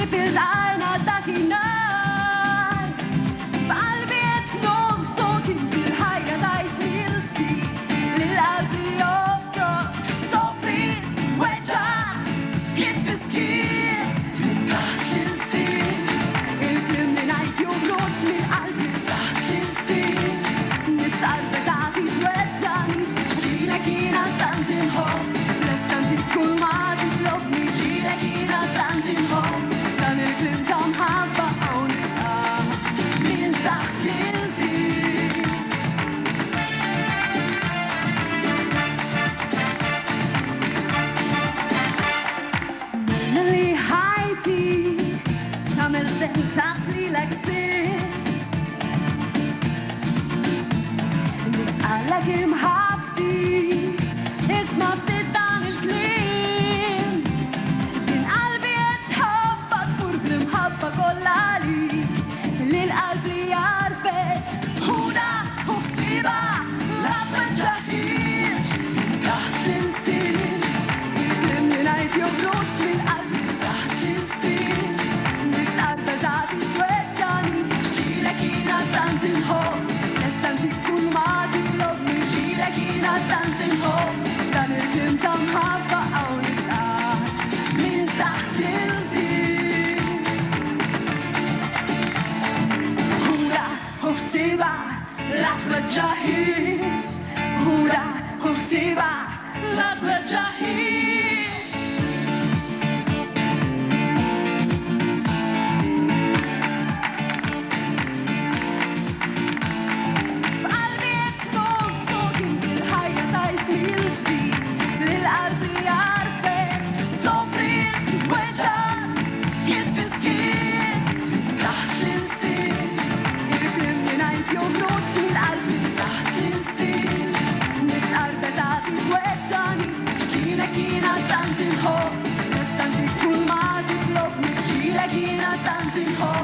finns einer dahinein. Albert någon såg vill haja dig till slut. Lilla Diablo, så fritt, wedgat, gitt beskritt. Dagen sehen, öffnen ein Joghurt mit Albert. Dagen sehen, ist Albert dahin wedgat. Gila gina tanten hopp, lästan till kumar till lopp. Gila gina tanten hopp, dann öffnen om hava on min dagen sehen. Neli Heidi, samel sensasli lagse. Bis alla kim hafti, es maftet Daniel Klim. Den Albert hoppa kurblum hoppa golali. Lil Albi arbet, huda hosiba, lappen jahit. Dachten sin, glimmen eit jo brot lil Albi. Dachten sin, bis arbet adi duetanis. Gila kina tanten hopp, nästan tikkun magi lob. Gila kina tanten hopp, dann glimt am hava aunis an. Min dachten sin. Huda hosiba, latwa jahis. Huda hosiba, latwa jahis. Albert någon såg vill haja dig till slut. Lil Albi arbet, så fritt, wedgat, gitt beskritt. Dagen sehen, öffnen ein Joghurt mit Albi. Dagen sehen, ist Albert adi wedgat. Gila gina tanten hopp, nästan till kumar till lopp. Gila gina tanten hopp.